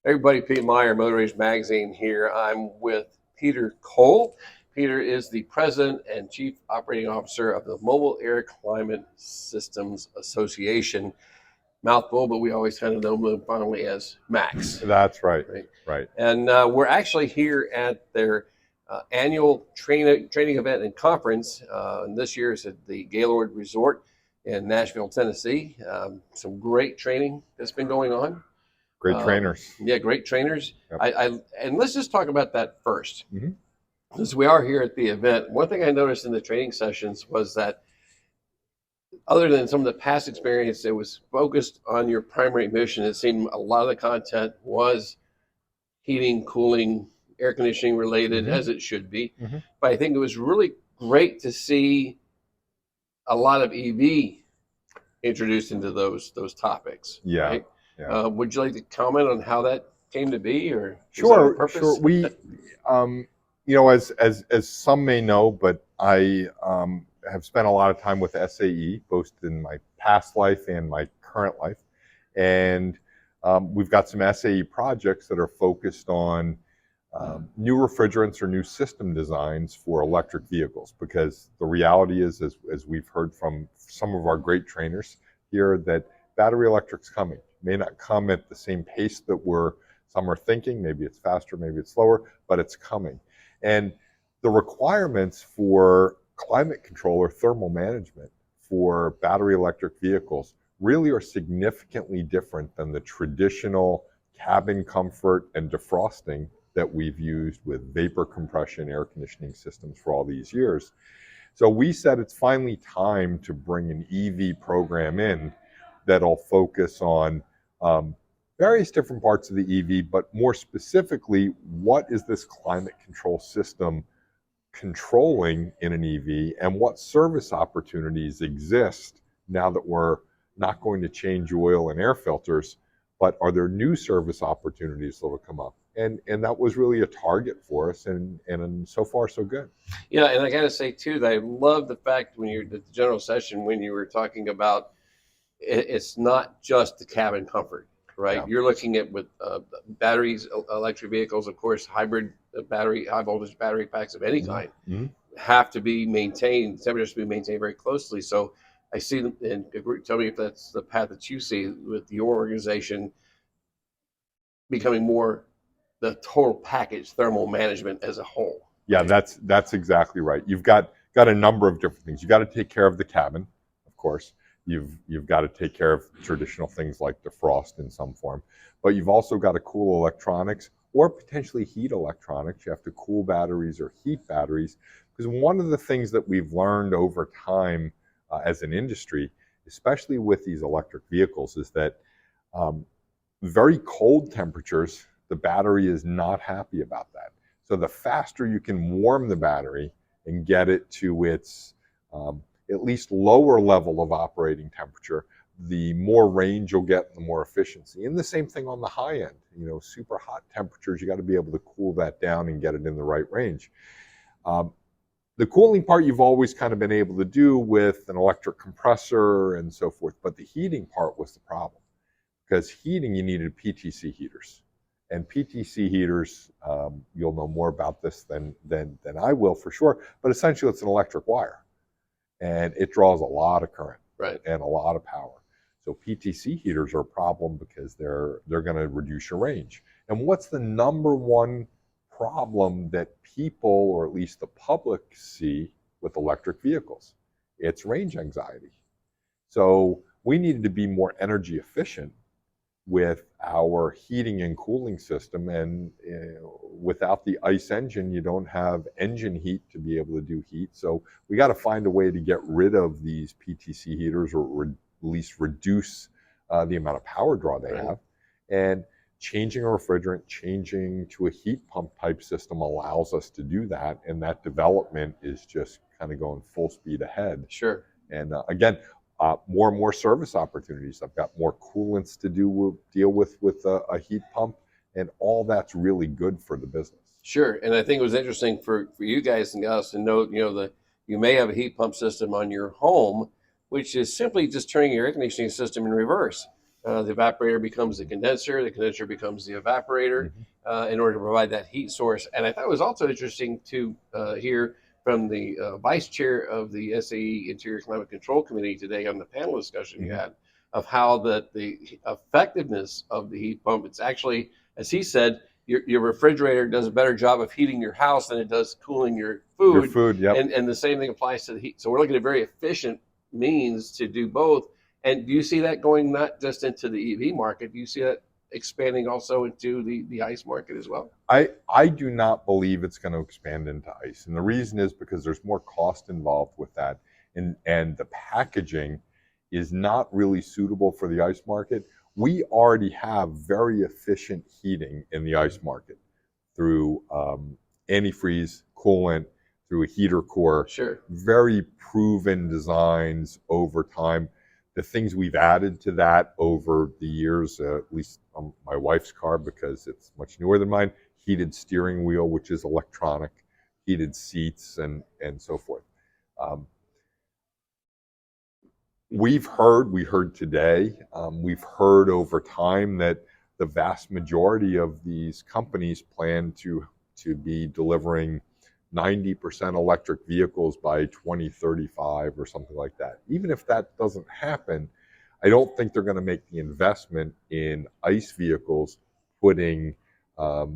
Everybody, Pete Meyer, Motor Age Magazine here. I'm with Peter Coll. Peter is the President and Chief Operating Officer of the Mobile Air Climate Systems Association. Mouthful, but we always kind of know them fondly as MACS. That's right. Right. Right. And we're actually here at their annual training event and conference. And this year is at the Gaylord Resort in Nashville, Tennessee. Some great training that's been going on. Great trainers. Yeah, great trainers. Yep. And let's just talk about that first. Mm-hmm. Since we are here at the event, one thing I noticed in the training sessions was that other than some of the past experience, it was focused on your primary mission. It seemed a lot of the content was heating, cooling, air conditioning related, as it should be. Mm-hmm. But I think it was really great to see a lot of EV introduced into those topics. Yeah. Right? Yeah. Would you like to comment on how that came to be, or Sure. We, as some may know, but I have spent a lot of time with SAE, both in my past life and my current life, and we've got some SAE projects that are focused on new refrigerants or new system designs for electric vehicles, because the reality is, as we've heard from some of our great trainers here, that battery electric's coming. May not come at the same pace that some are thinking. Maybe it's faster, maybe it's slower, but it's coming. And the requirements for climate control or thermal management for battery electric vehicles really are significantly different than the traditional cabin comfort and defrosting that we've used with vapor compression air conditioning systems for all these years. So we said it's finally time to bring an EV program in that'll focus on various different parts of the EV, but more specifically, what is this climate control system controlling in an EV, and what service opportunities exist now that we're not going to change oil and air filters, but are there new service opportunities that will come up? And that was really a target for us, and so far so good. Yeah, and I got to say too that I love the fact when you're at the general session when you were talking about it's not just the cabin comfort, right? Yeah. You're looking at with batteries, electric vehicles, of course, hybrid battery, high voltage battery packs of any kind have to be maintained. Temperatures to be maintained very closely. So I see them, and tell me if that's the path that you see with your organization becoming more the total package, thermal management as a whole. Yeah, right? That's exactly right. You've got a number of different things. You've got to take care of the cabin, of course. You've got to take care of traditional things like defrost in some form, but you've also got to cool electronics or potentially heat electronics. You have to cool batteries or heat batteries, because one of the things that we've learned over time as an industry, especially with these electric vehicles, is that very cold temperatures, the battery is not happy about that. So the faster you can warm the battery and get it to its at least lower level of operating temperature, the more range you'll get, the more efficiency. And the same thing on the high end. Super hot temperatures, you got to be able to cool that down and get it in the right range. The cooling part you've always kind of been able to do with an electric compressor and so forth, but the heating part was the problem. Because heating, you needed PTC heaters. And PTC heaters, you'll know more about this than I will for sure, but essentially it's an electric wire. And it draws a lot of current, right, and a lot of power. So PTC heaters are a problem because they're going to reduce your range. And what's the number one problem that people, or at least the public, see with electric vehicles? It's range anxiety. So we needed to be more energy efficient with our heating and cooling system, and without the ICE engine, you don't have engine heat to be able to do heat. So we got to find a way to get rid of these PTC heaters, or at least reduce the amount of power draw they have. And changing a refrigerant, changing to a heat pump type system allows us to do that, and that development is just kind of going full speed ahead. Sure. And again, more and more service opportunities. I've got more coolants to deal with a heat pump, and all that's really good for the business. Sure, and I think it was interesting for you guys and gals to know, that you may have a heat pump system on your home, which is simply just turning your air conditioning system in reverse. The evaporator becomes the condenser becomes the evaporator in order to provide that heat source. And I thought it was also interesting to hear from the vice chair of the SAE Interior Climate Control Committee today on the panel discussion you had of how the effectiveness of the heat pump, it's actually, as he said, your refrigerator does a better job of heating your house than it does cooling your food. Your food, yep. And the same thing applies to the heat. So we're looking at very efficient means to do both. And do you see that going not just into the EV market? Do you see that expanding also into the ICE market as well? I do not believe it's going to expand into ICE. And the reason is because there's more cost involved with that. And the packaging is not really suitable for the ICE market. We already have very efficient heating in the ICE market through antifreeze, coolant, through a heater core. Sure. Very proven designs over time. The things we've added to that over the years, at least on my wife's car, because it's much newer than mine, heated steering wheel, which is electronic, heated seats, and so forth. We heard today, we've heard over time that the vast majority of these companies plan to be delivering 90% electric vehicles by 2035 or something like that. Even if that doesn't happen, I don't think they're going to make the investment in ICE vehicles putting a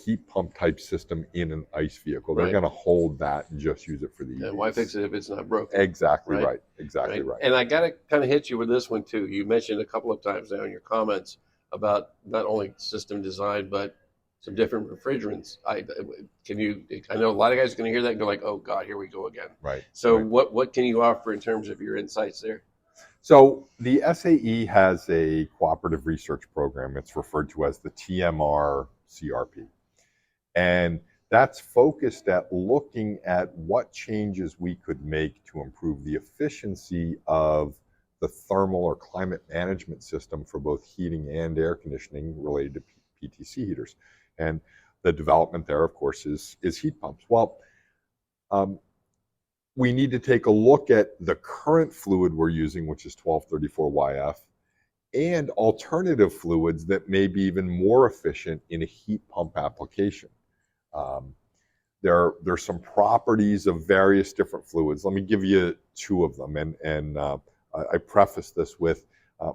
heat pump type system in an ICE vehicle. They're going to hold that and just use it for the EVs. And why fix it if it's not broken? Exactly right. Exactly right. And I got to kind of hit you with this one too. You mentioned a couple of times now in your comments about not only system design, but some different refrigerants. I know a lot of guys are going to hear that and go like, oh God, here we go again. Right. So what can you offer in terms of your insights there? So the SAE has a cooperative research program. It's referred to as the TMR CRP. And that's focused at looking at what changes we could make to improve the efficiency of the thermal or climate management system for both heating and air conditioning related to PTC heaters. And the development there, of course, is heat pumps. Well, we need to take a look at the current fluid we're using, which is 1234YF, and alternative fluids that may be even more efficient in a heat pump application. There's some properties of various different fluids. Let me give you two of them, and I preface this with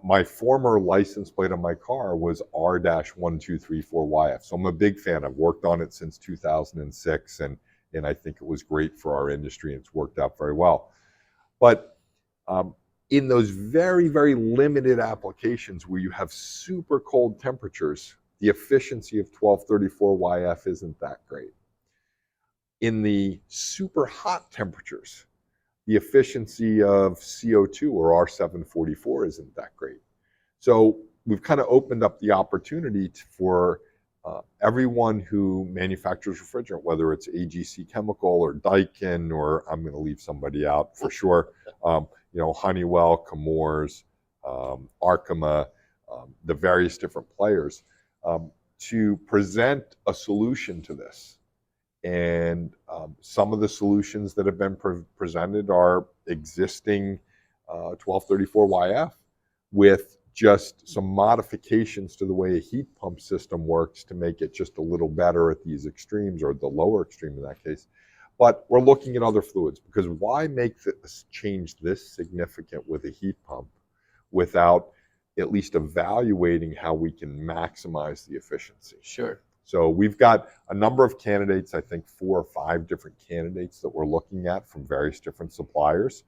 my former license plate on my car was R-1234YF, so I'm a big fan. I've worked on it since 2006, and I think it was great for our industry, and it's worked out very well. But in those very, very limited applications where you have super cold temperatures, the efficiency of 1234YF isn't that great. In the super hot temperatures, the efficiency of CO2 or R744 isn't that great. So we've kind of opened up the opportunity for everyone who manufactures refrigerant, whether it's AGC Chemical or Daikin, or I'm going to leave somebody out for sure, Honeywell, Chemours, Arkema, the various different players, to present a solution to this. And some of the solutions that have been presented are existing 1234YF with just some modifications to the way a heat pump system works to make it just a little better at these extremes, or the lower extreme in that case. But we're looking at other fluids, because why make this change this significant with a heat pump without at least evaluating how we can maximize the efficiency? Sure. So we've got a number of candidates, I think 4 or 5 different candidates that we're looking at from various different suppliers.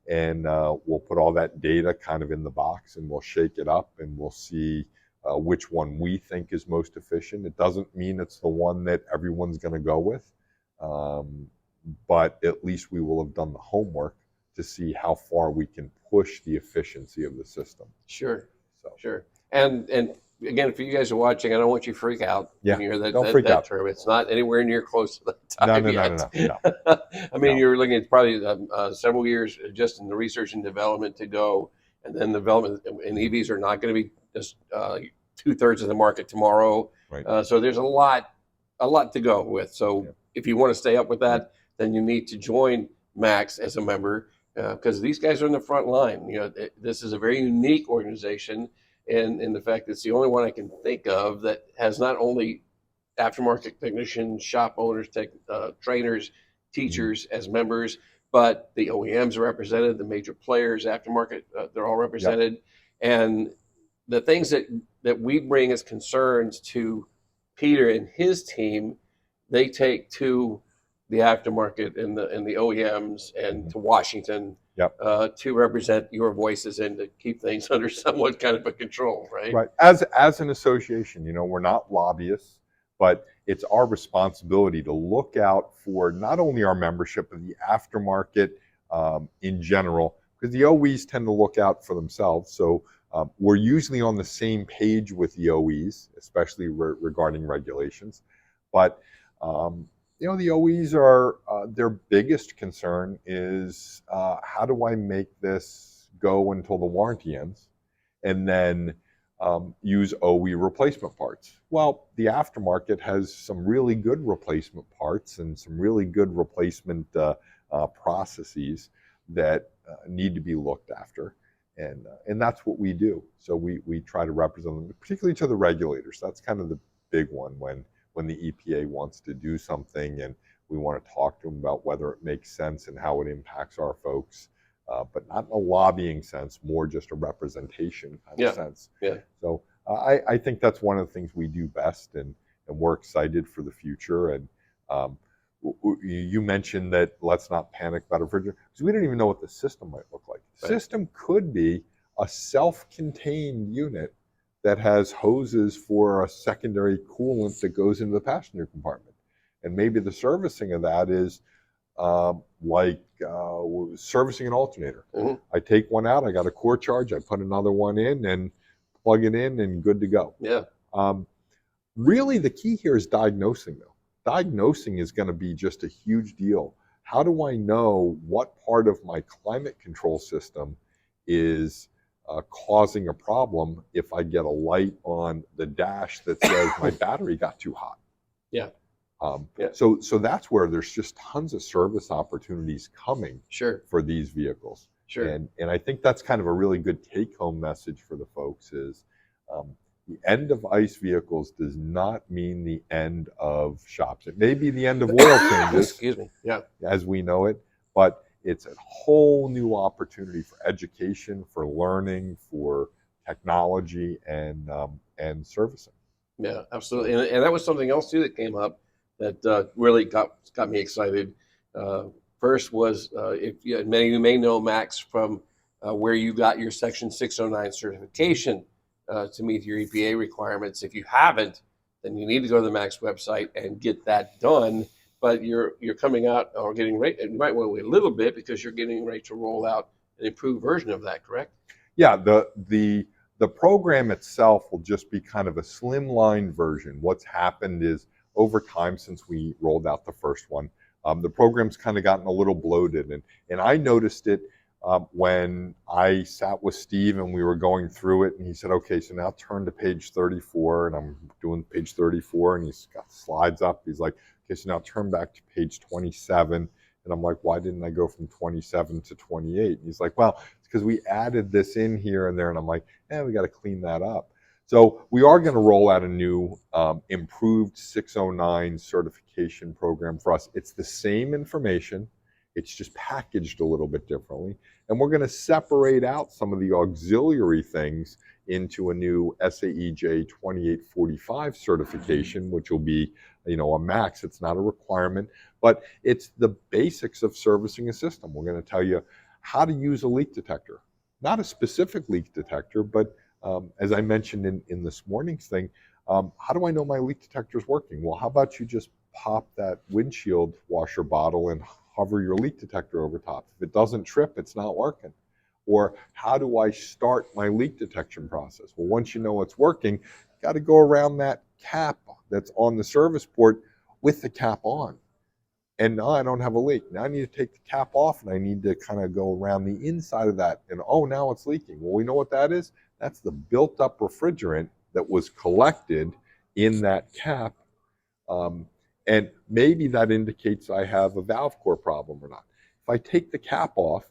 And we'll put all that data kind of in the box, and we'll shake it up, and we'll see which one we think is most efficient. It doesn't mean it's the one that everyone's going to go with, but at least we will have done the homework to see how far we can push the efficiency of the system. Sure. So. Sure. And again, if you guys are watching, I don't want you to freak out when you hear that term. It's not anywhere near close to the time yet. No. I mean, you're looking at probably several years just in the research and development to go, and then the development and EVs are not going to be just 2/3 of the market tomorrow. Right. So there's a lot to go with. So if you want to stay up with that, then you need to join MACS as a member. because these guys are in the front line. This is a very unique organization, and in the fact that it's the only one I can think of that has not only aftermarket technicians, shop owners, trainers, Mhm. teachers as members, but the OEMs are represented, the major players, aftermarket, they're all Yep. represented, and the things that we bring as concerns to Peter and his team, they take to the aftermarket and the OEMs and Mhm. to Washington Yep. to represent your voices and to keep things under somewhat kind of a control, right? Right. As an association, we're not lobbyists, but it's our responsibility to look out for not only our membership but the aftermarket in general, because the OEs tend to look out for themselves. So we're usually on the same page with the OEs, especially regarding regulations. But the OEs are their biggest concern is how do I make this go until the warranty ends, and then use OE replacement parts. Well, the aftermarket has some really good replacement parts and some really good replacement processes that need to be looked after, and that's what we do. So we try to represent them, particularly to the regulators. That's kind of the big one when the EPA wants to do something, and we want to talk to them about whether it makes sense and how it impacts our folks, but not in a lobbying sense, more just a representation kind of Yeah, sense. yeah, So I think that's one of the things we do best, and we're excited for the future. And um, you mentioned that let's not panic about a refrigerator, because we don't even know what the system might look like. The right. system could be a self-contained unit that has hoses for a secondary coolant that goes into the passenger compartment. And maybe the servicing of that is like servicing an alternator. Hmm. I take one out, I got a core charge, I put another one in and plug it in and good to go. Yeah, Um, Really, the key here is diagnosing, though. Diagnosing is going to be just a huge deal. How do I know what part of my climate control system is causing a problem if I get a light on the dash that says my battery got too hot? yeah, yeah, So that's where there's just tons of service opportunities coming sure, for these vehicles, sure. and I think that's kind of a really good take-home message for the folks is um, the end of ICE vehicles does not mean the end of shops. It may be the end of oil changes Excuse me. Yeah, as we know it, but it's a whole new opportunity for education, for learning, for technology, and servicing. yeah, absolutely. So, And that was something else too that came up that really got me excited. Uh, First was if you, many of you may know Max from where you got your Section 609 certification to meet your EPA requirements. If you haven't, then you need to go to the Max website and get that done. But you're coming out or getting ready. You might want to wait a little bit because you're getting ready to roll out an improved version of that. Correct? yeah, the program itself will just be kind of a slimline version. What's happened is over time since we rolled out the first one, the program's kind of gotten a little bloated, and I noticed it when I sat with Steve and we were going through it, and he said, "Okay, so now turn to page 34," and I'm doing page 34, and he's got slides up. He's like, "Okay, so now turn back to page 27." And I'm like, why didn't I go from 27 to 28? And he's like, well, it's because we added this in here and there. And I'm like, we got to clean that up. So we are going to roll out a new improved 609 certification program for us. It's the same information. It's just packaged a little bit differently. And we're going to separate out some of the auxiliary things into a new SAEJ 2845 certification, which will be, a MACS. It's not a requirement, but it's the basics of servicing a system. We're going to tell you how to use a leak detector, not a specific leak detector, but as I mentioned in this morning's thing, how do I know my leak detector is working? Well, how about you just pop that windshield washer bottle and hover your leak detector over top? If it doesn't trip, it's not working. Or how do I start my leak detection process? Well, once you know it's working, you got to go around that cap that's on the service port with the cap on. And now I don't have a leak. Now I need to take the cap off and I need to kind of go around the inside of that. And now it's leaking. Well, we know what that is. That's the built up refrigerant that was collected in that cap. Um, and maybe that indicates I have a valve core problem or not. If I take the cap off,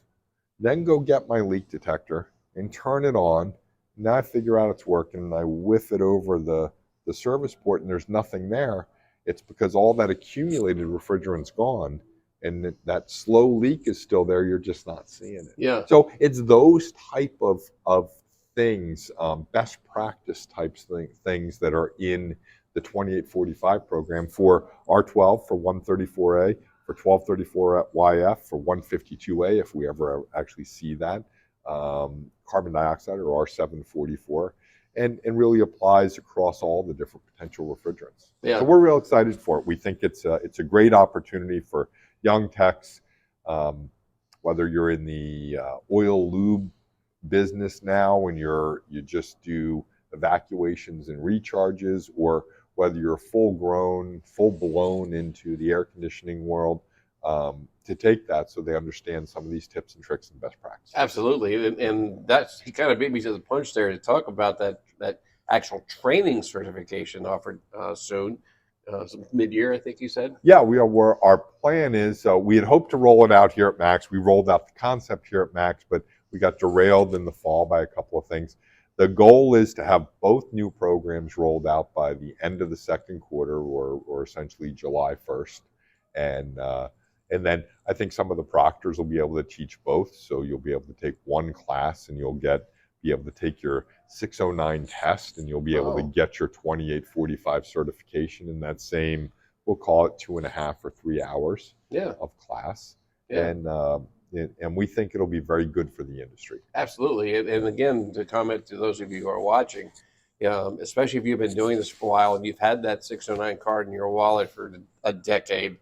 then go get my leak detector and turn it on. Now I figure out it's working and I whiff it over the service port and there's nothing there. It's because all that accumulated refrigerant's gone and that slow leak is still there. You're just not seeing it. Yeah. So it's those type of things, best practice types things that are in the 2845 program for R12, for 134A, for 1234YF, for 152A, if we ever actually see that, carbon dioxide or R744, and really applies across all the different potential refrigerants. Yeah. So we're real excited for it. We think it's a great opportunity for young techs, whether you're in the oil lube business now and you just do evacuations and recharges, or whether you're full blown into the air conditioning world, to take that so they understand some of these tips and tricks and best practices. Absolutely, and that's, he kind of beat me to the punch there to talk about that actual training certification offered soon, mid-year, I think you said. Yeah, our plan is, we had hoped to roll it out here at MACS. We rolled out the concept here at MACS, but we got derailed in the fall by a couple of things. The goal is to have both new programs rolled out by the end of the second quarter, or essentially July 1st. And then I think some of the proctors will be able to teach both. So you'll be able to take one class and you'll be able to take your 609 test, and you'll be able to get your 2845 certification in that same, we'll call it 2.5 or 3 hours of class. Yeah. And we think it'll be very good for the industry. Absolutely. And again, to comment to those of you who are watching, especially if you've been doing this for a while and you've had that 609 card in your wallet for a decade,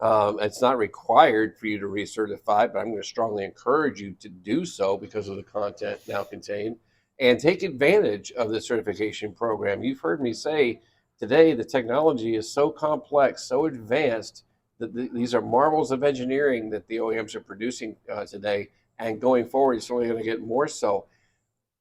it's not required for you to recertify, but I'm going to strongly encourage you to do so because of the content now contained, and take advantage of the certification program. You've heard me say today the technology is so complex, so advanced, that these are marvels of engineering that the OEMs are producing today, and going forward it's only going to get more so.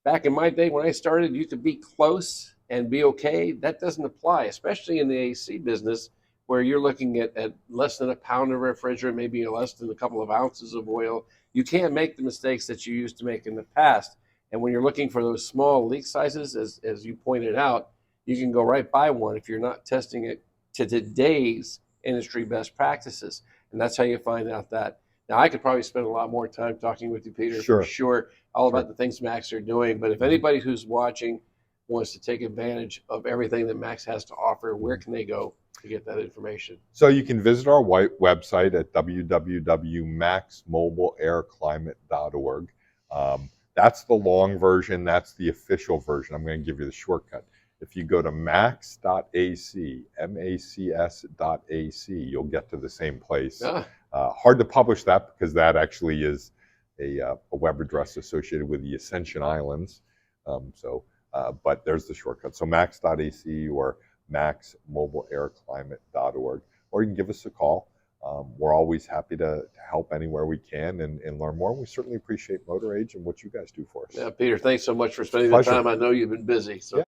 Back in my day when I started, you could be close and be okay. That doesn't apply, especially in the AC business, where you're looking at less than a pound of refrigerant, maybe less than a couple of ounces of oil. You can't make the mistakes that you used to make in the past. And when you're looking for those small leak sizes, as you pointed out, you can go right by one if you're not testing it to today's industry best practices. And that's how you find out that. Now, I could probably spend a lot more time talking with you, Peter, for sure, all about the things MACS are doing. But if anybody who's watching wants to take advantage of everything that MACS has to offer, where can they go to get that information? So you can visit our website at www.maxmobileairclimate.org. That's the long version. That's the official version. I'm going to give you the shortcut. If you go to macs.ac, macs.ac, you'll get to the same place. Hard to publish that because that actually is a web address associated with the Ascension Islands. But there's the shortcut. So macs.ac or maxmobileairclimate.org, or you can give us a call. We're always happy to help anywhere we can and learn more. We certainly appreciate Motor Age and what you guys do for us. Yeah, Peter, thanks so much for spending the time. I know you've been busy. So.